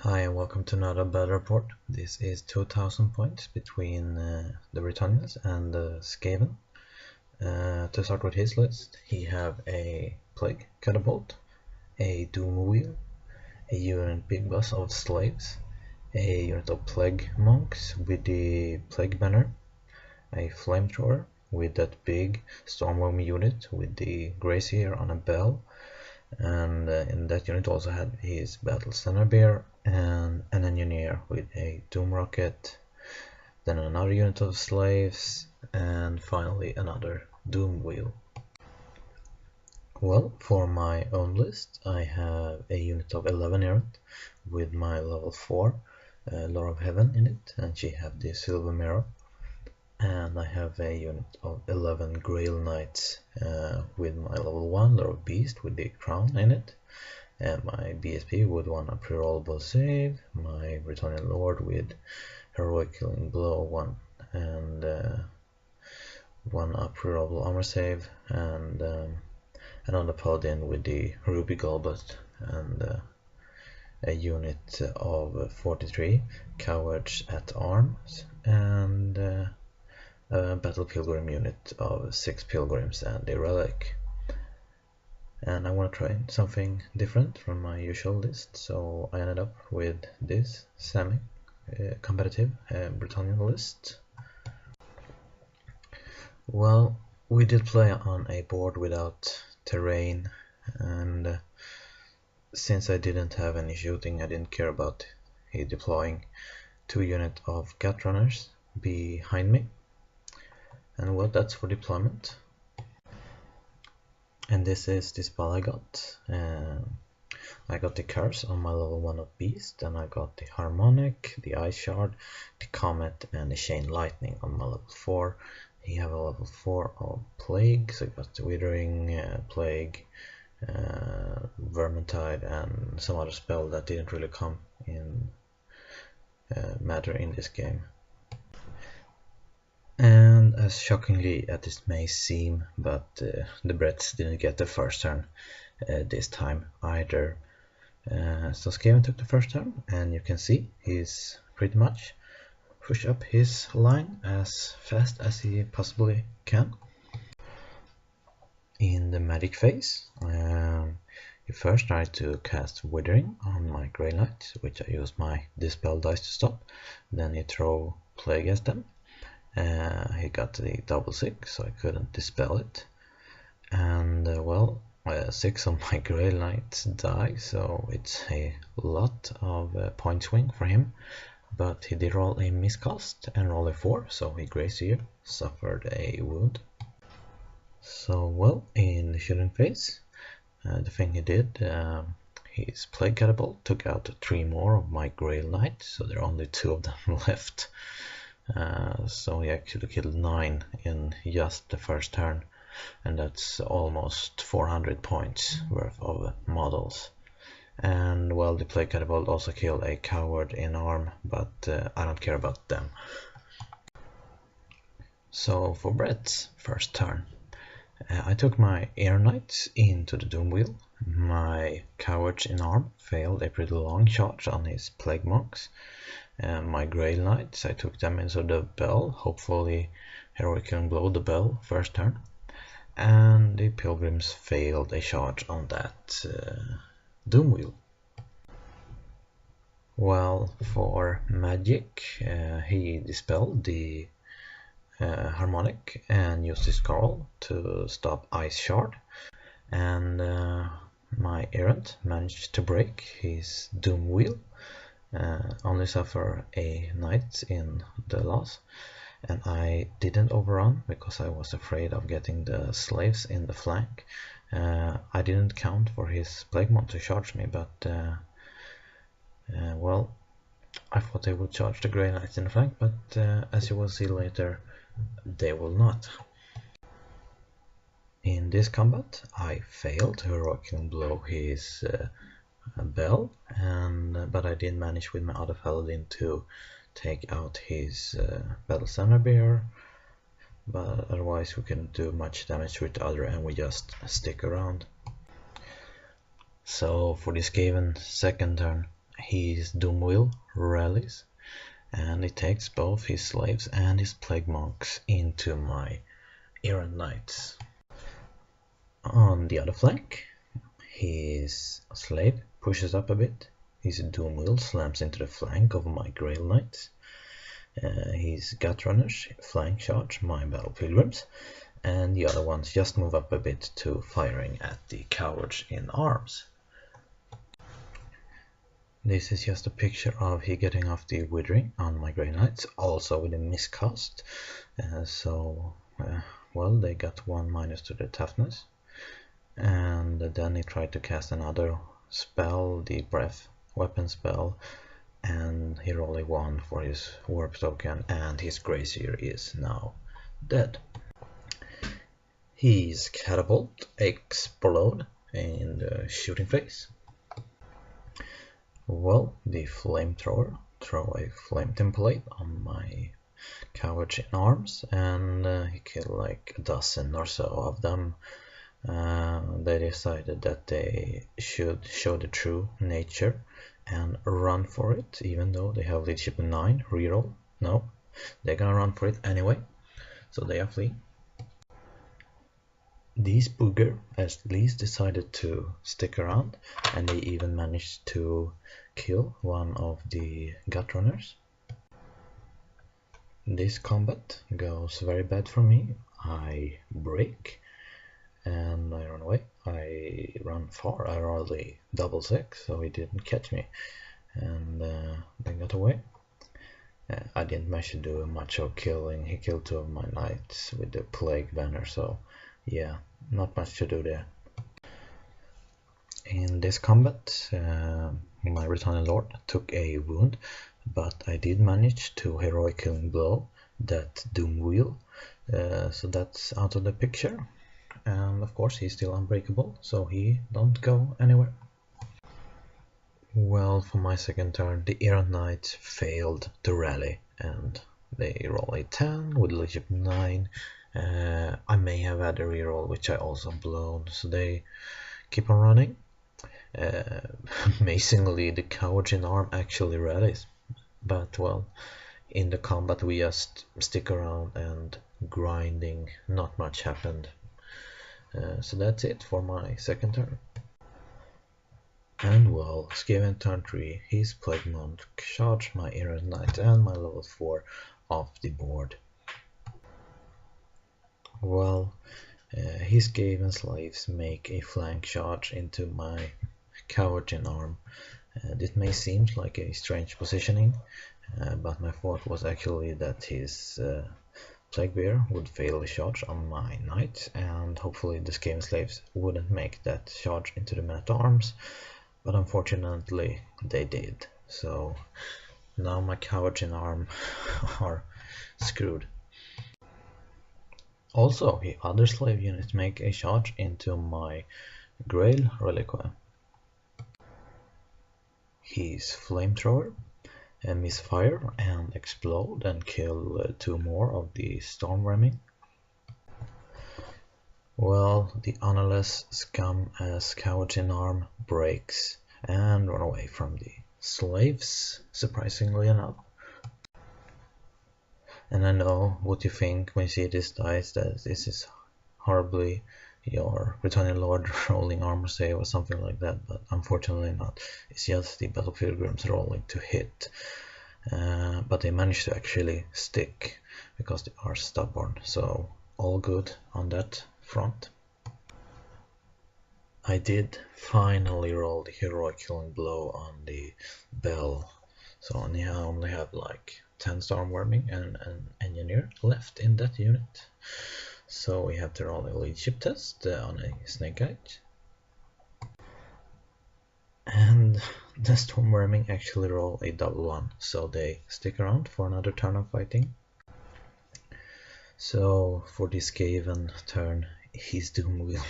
Hi and welcome to another battle report. This is 2000 points between the Bretonnians and the Skaven. To start with his list, he have a Plague Catapult, a Doom Wheel, a unit Big Boss of Slaves, a unit of Plague Monks with the Plague Banner, a Flamethrower with that big Stormworm unit with the Grazier on a bell, and in that unit also had his Battle Center Bear and an engineer with a Doom Rocket, then another unit of slaves, and finally another Doom Wheel. Well, for my own list I have a unit of 11 errant with my level 4 Lord of Heaven in it, and she have the Silver Mirror. And I have a unit of 11 Grail Knights with my level 1 Lord of Beast with the crown in it, and my BSP with one pre-rollable save, my Bretonnia Lord with Heroic Killing Blow 1 and one pre-rollable armor save, and another Paladin with the Ruby Goblet, and a unit of 43 Cowards at Arms, and a Battle Pilgrim unit of 6 Pilgrims and a Relic. And I want to try something different from my usual list, so I ended up with this semi-competitive Bretonnian list. Well, we did play on a board without terrain, and since I didn't have any shooting, I didn't care about deploying 2 units of Gut Runners behind me. And well, that's for deployment. And this is the spell I got. I got the curse on my level 1 of Beast, and I got the Harmonic, the Ice Shard, the Comet, and the Chain Lightning on my level 4. He have a level 4 of Plague, so I got the Withering, Plague, Vermintide, and some other spell that didn't really come in matter in this game. And as shockingly as this may seem, but the Brets didn't get the first turn this time either. So Skaven took the first turn, and you can see he's pretty much pushed up his line as fast as he possibly can. In the magic phase, he first tried to cast Withering on my Grey Knight, which I used my Dispel dice to stop. Then he threw Plague at them. He got the double 6, so I couldn't dispel it, and well, 6 of my Grey Knights die, so it's a lot of point swing for him, but he did roll a miscast and roll a 4, so he Grazier suffered a wound. So well, in the shooting phase, the thing he did, his Plague Catapult took out 3 more of my Grey Knights, so there are only 2 of them left. So he actually killed 9 in just the first turn, and that's almost 400 points worth of models. And well, the Plague Catapult also killed a Coward in arm, but I don't care about them. So for Brett's first turn, I took my Air Knights into the Doom Wheel. My Cowards in arm failed a pretty long charge on his Plague Monks. My Grey Knights, I took them into the Bell, hopefully Heroic Killing Blow the Bell first turn. And the Pilgrims failed a charge on that Doom Wheel. Well, for magic, he dispelled the Harmonic and used his Carl to stop Ice Shard. And my Errant managed to break his Doom Wheel. Only suffer a knight in the loss, and I didn't overrun because I was afraid of getting the slaves in the flank. I didn't count for his Plague Monk to charge me, but well, I thought they would charge the Grey Knights in the flank, but as you will see later, they will not. In this combat I failed to Heroic Killing Blow his Bell, but I did manage with my other Paladin to take out his Battle Center Bear, but otherwise we couldn't do much damage with the other, and we just stick around. So for this Skaven second turn, his Doomwheel rallies, and he takes both his slaves and his plague monks into my errant knights. On the other flank, his slave pushes up a bit, his Doomwheel slams into the flank of my Grail Knights, his Gut Runners flank charge my Battle Pilgrims, and the other ones just move up a bit to firing at the cowards in arms. This is just a picture of he getting off the Withering on my Grey Knights, also with a miscast. Well, they got 1 minus to their toughness. And then he tried to cast another spell, the Breath weapon spell, and he rolled a 1 for his warp token, and his Grazier is now dead. His Catapult explode in the shooting phase. Well, the Flamethrower throw a flame template on my cowards in arms, and he killed like a dozen or so of them. They decided that they should show the true nature and run for it, even though they have leadership 9 reroll. No, they're gonna run for it anyway, so they are fleeing. These booger at least decided to stick around, and they even managed to kill one of the Gut Runners. This combat goes very bad for me. I break and I run away. I run far. I rolled a double 6, so he didn't catch me, and they got away. I didn't manage to do much of killing. He killed 2 of my knights with the plague banner, so yeah, not much to do there. In this combat, my Bretonnia Lord took a wound, but I did manage to heroic killing blow that Doomwheel, so that's out of the picture. And of course he's still unbreakable, so he don't go anywhere. Well, for my second turn, the errant knights failed to rally, and they roll a 10 with leadership 9. I may have had a reroll, which I also blown, so they keep on running. Amazingly, the cowards in arm actually rallies, but well, in the combat we just stick around and grinding, not much happened. So that's it for my second turn. And well, Skaven turn 3, his Plague Monk charged my Errant Knight and my level 4 off the board. Well, his Skaven slaves make a flank charge into my coward in arm. This may seem like a strange positioning, but my thought was actually that his Plague Bear would fail the charge on my knight, and hopefully the Skaven slaves wouldn't make that charge into the men-at-arms, but unfortunately they did. So now my cowards in arm are screwed. Also, the other slave units make a charge into my Grail Reliquary. His Flamethrower misfire and explode and kill 2 more of the Storm Vermin. Well, the honorless scum as cowards in arm breaks and run away from the slaves, surprisingly enough. And I know what you think when you see this dice, that this is horribly your Bretonnia Lord rolling armor save or something like that, but unfortunately not. It's just the Battle Pilgrims rolling to hit, but they managed to actually stick because they are stubborn, so all good on that front. I did finally roll the heroic killing blow on the bell, so I only have like 10 storm warming and an engineer left in that unit. So we have to roll a leadership test on a Snakeite. And the storm warming actually roll a double 1, so they stick around for another turn of fighting. So for this Skaven turn, his Doomwheel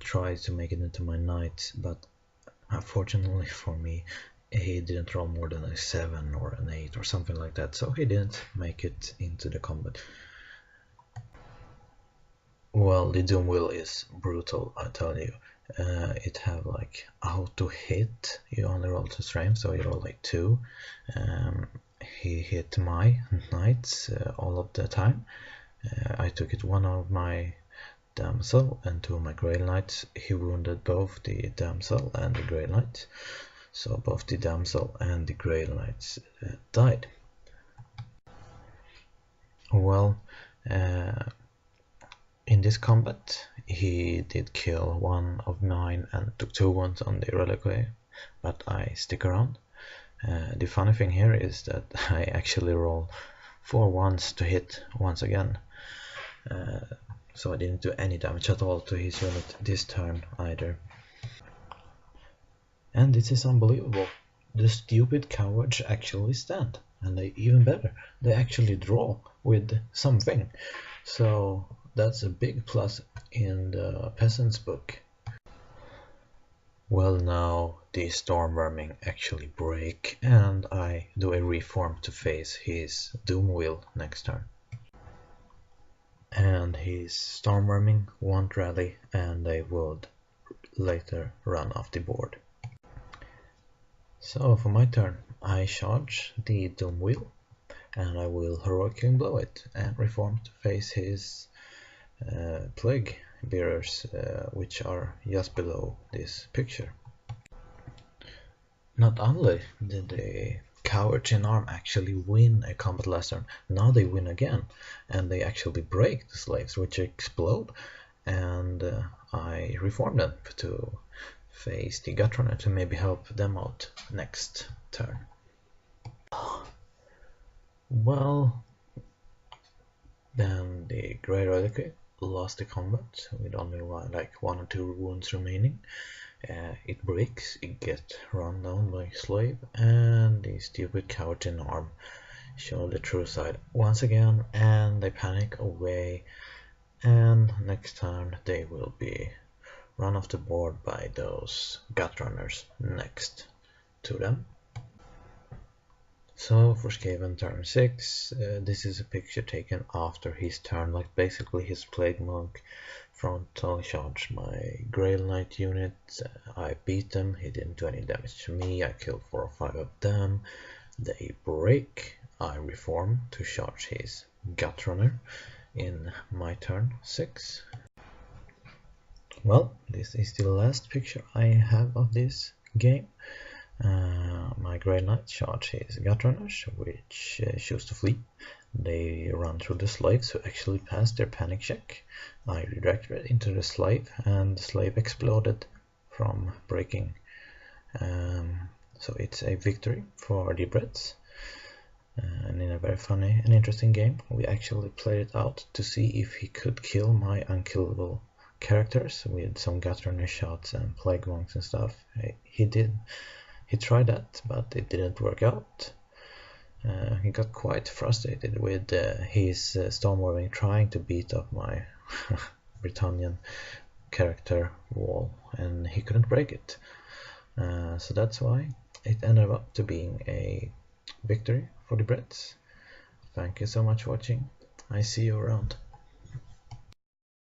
tries to make it into my knight, but unfortunately for me, he didn't roll more than a 7 or an 8 or something like that, so he didn't make it into the combat. Well, the Doomwheel is brutal, I tell you. it have like auto hit. You only roll 2 strength, so you roll like 2. He hit my knights all of the time. I took it 1 of my damsel and 2 of my Grail Knights. He wounded both the damsel and the Grail Knight, so both the damsel and the Grail Knights died. Well, in this combat he did kill 1 of mine and took 2 wounds on the reliquary, but I stick around. The funny thing here is that I actually roll 4 ones to hit once again, so I didn't do any damage at all to his unit this turn either. And this is unbelievable. The stupid cowards actually stand, and they even better, they actually draw with something. So that's a big plus in the peasant's book. Well, now the stormworming actually break, and I do a reform to face his doom wheel next turn. And his stormworming won't rally, and they would later run off the board. So for my turn, I charge the doom wheel, and I will heroic wing blow it and reform to face his plague bearers, which are just below this picture. Not only did the cowards in arm actually win a combat last turn, now they win again, and they actually break the slaves, which explode, and I reform them to face the Gutrunner to maybe help them out next turn. Well, then the Grey Reliquary lost the combat with only like 1 or 2 wounds remaining. It breaks, it gets run down by slave, and the stupid cowards in arm show the true side once again, and they panic away, and next time they will be run off the board by those Gutrunners next to them. So for Skaven turn 6, this is a picture taken after his turn, like basically his Plague Monk frontal charged my Grail Knight unit. I beat them, he didn't do any damage to me, I killed 4 or 5 of them. They break, I reform to charge his Gutrunner in my turn 6. Well, this is the last picture I have of this game. My Grey Knight charge his Gutrunners, which choose to flee. They run through the slaves who actually passed their panic check. I redirected into the slave, and the slave exploded from breaking. So it's a victory for the Brits. And in a very funny and interesting game, we actually played it out to see if he could kill my unkillable characters with some Gutrunner shots and Plague Monks and stuff. He did. He tried that, but it didn't work out. He got quite frustrated with his stormwarming trying to beat up my Bretonnian character wall, and he couldn't break it. So that's why it ended up to being a victory for the Brits. Thank you so much for watching. I see you around.